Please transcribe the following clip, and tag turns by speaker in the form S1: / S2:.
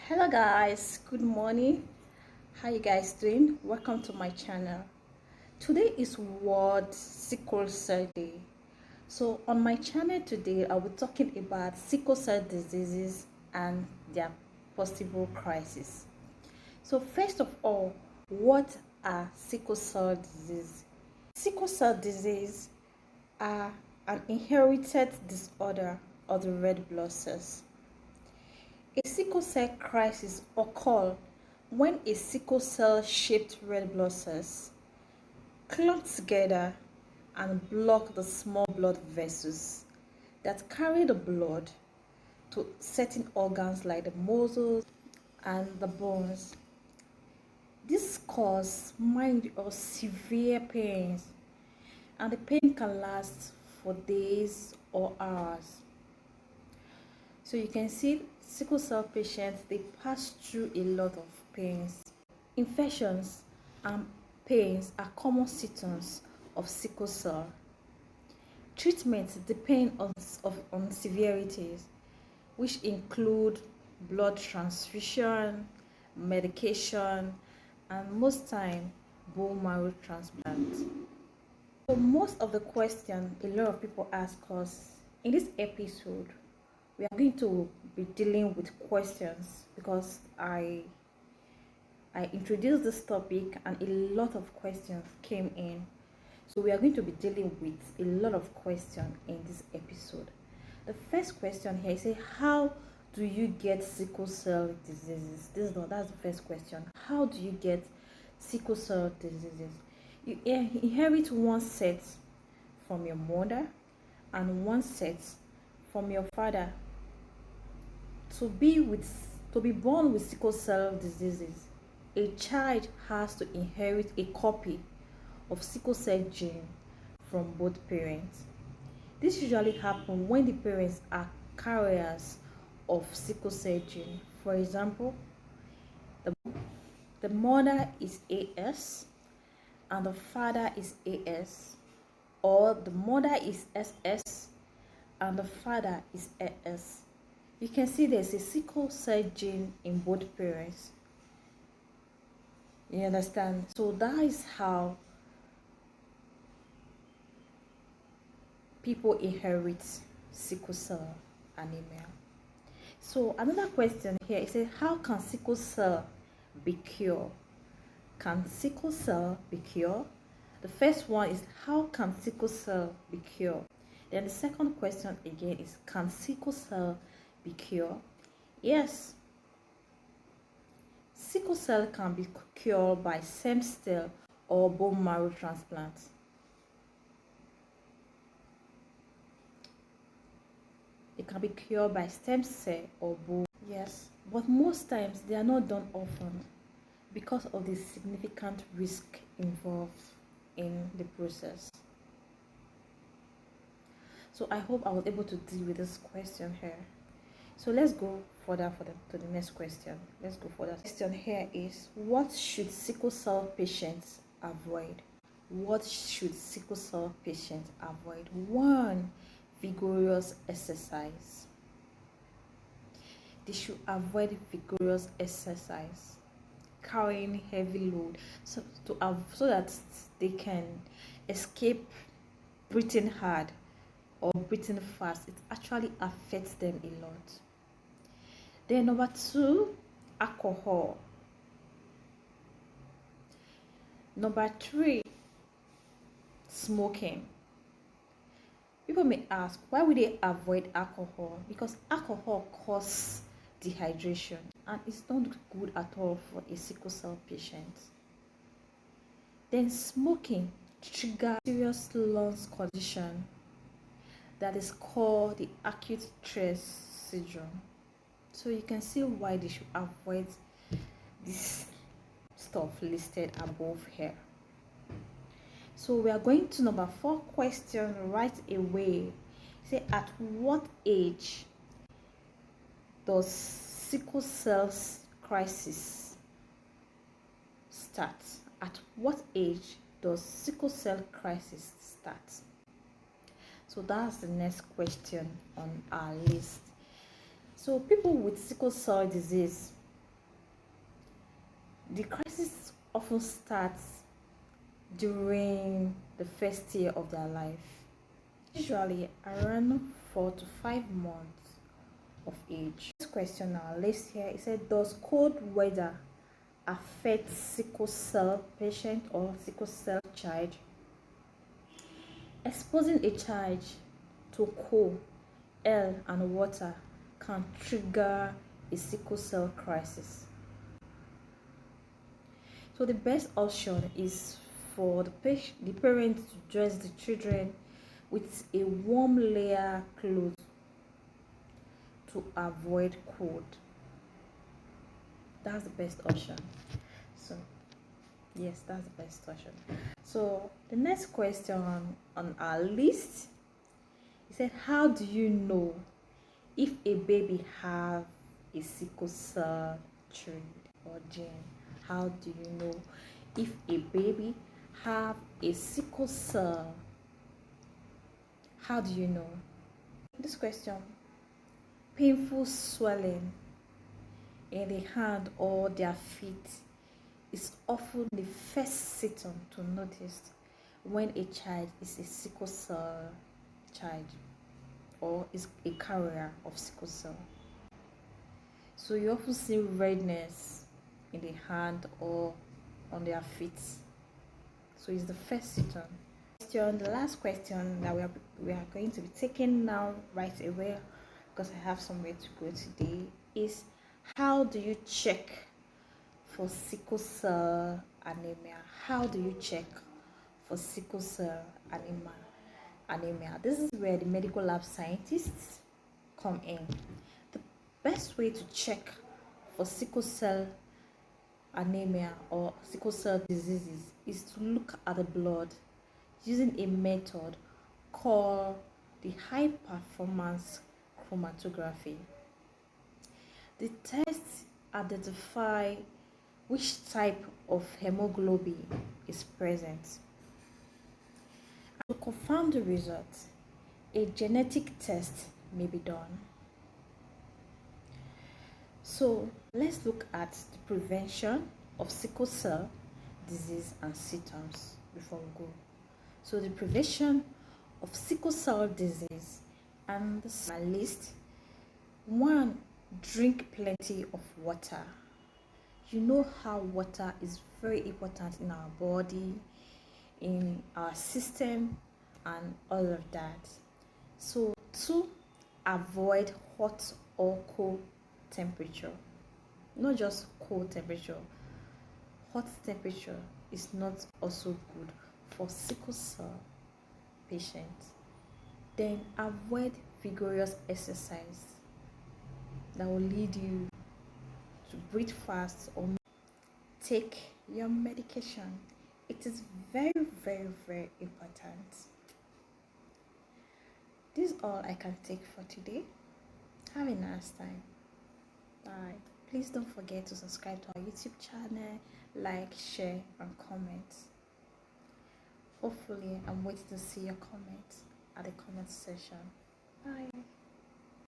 S1: Hello guys, good morning. How you guys doing? Welcome to my channel. Today is World Sickle Cell Day. So on my channel today I'll be talking about sickle cell diseases and their possible crisis. So first of all, what are sickle cell disease? Sickle cell disease are an inherited disorder of the red blood cells. A sickle cell crisis occurs when a sickle cell shaped red blood cells clump together and block the small blood vessels that carry the blood to certain organs like the muscles and the bones. This causes mild or severe pains, and the pain can last for days or hours. So you can see sickle cell patients, they pass through a lot of pains. Infections and pains are common symptoms of sickle cell. Treatments depend on severities, which include blood transfusion, medication, and most time bone marrow transplant. So most of the questions a lot of people ask us in this episode, we are going to be dealing with questions because I introduced this topic and a lot of questions came in. So we are going to be dealing with a lot of questions in this episode. The first question here is, how do you get sickle cell diseases? That's the first question. How do you get sickle cell diseases? You inherit one set from your mother and one set from your father. To be born with sickle cell diseases, a child has to inherit a copy of sickle cell gene from both parents. This usually happens when the parents are carriers of sickle cell gene. For example, the mother is AS and the father is AS, or the mother is SS and the father is AS. You can see there's a sickle cell gene in both parents. You understand? So that is how people inherit sickle cell anemia. So another question here is, how can sickle cell be cured? Can sickle cell be cured? The first one is, how can sickle cell be cured? Then the second question again is, can sickle cell be cured? Yes, sickle cell can be cured by stem cell or bone marrow transplant. It can be cured by stem cell or bone. Yes, but most times they are not done often because of the significant risk involved in the process. So I hope I was able to deal with this question here. So let's go further to the next question. Let's go further. The question here is, what should sickle cell patients avoid? What should sickle cell patients avoid? 1. Vigorous exercise. They should avoid vigorous exercise, carrying heavy load, so that they can escape breathing hard or breathing fast. It actually affects them a lot. Then number 2, alcohol. Number 3, smoking. People may ask, why would they avoid alcohol? Because alcohol causes dehydration and it's not good at all for a sickle cell patient. Then smoking triggers serious lungs condition that is called the acute stress syndrome. So you can see why they should avoid this stuff listed above here. So we are going to number 4 question right away. Say, at what age does sickle cell crisis start? At what age does sickle cell crisis start? So that's the next question on our list. So people with sickle cell disease, The crisis often starts during the first year of their life, usually around 4 to 5 months of age. This question now, let's hear. It said, does cold weather affect sickle cell patient or sickle cell child? Exposing a child to cold, air, and water can trigger a sickle cell crisis. So the best option is for the parents to dress the children with a warm layer cloth to avoid cold. That's the best option. So yes, that's the best option. So the next question on our list, it said, how do you know if a baby have a sickle cell trait or gene? How do you know if a baby have a sickle cell? How do you know? This question, painful swelling in the hand or their feet is often the first symptom to notice when a child is a sickle cell child or is a carrier of sickle cell. So you often see redness in the hand or on their feet. So it's the first symptom. The last question that we are going to be taking now right away, because I have somewhere to go today, is how do you check for sickle cell anemia? How do you check for sickle cell anemia? This is where the medical lab scientists come in. The best way to check for sickle cell anemia or sickle cell diseases is to look at the blood using a method called the high performance chromatography. The tests identify which type of hemoglobin is present. To confirm the result, a genetic test may be done. So let's look at the prevention of sickle cell disease and symptoms before we go. So the prevention of sickle cell disease, and this is my list. 1, drink plenty of water. You know how water is very important in our body, in our system, and all of that. So 2, avoid hot or cold temperature. Not just cold temperature. Hot temperature is not also good for sickle cell patients. Then avoid vigorous exercise that will lead you to breathe fast or take your medication. It is very, very, very important. This is all I can take for today. Have a nice time. Bye. Please don't forget to subscribe to our YouTube channel, like, share, and comment. Hopefully, I'm waiting to see your comments at the comment section. Bye.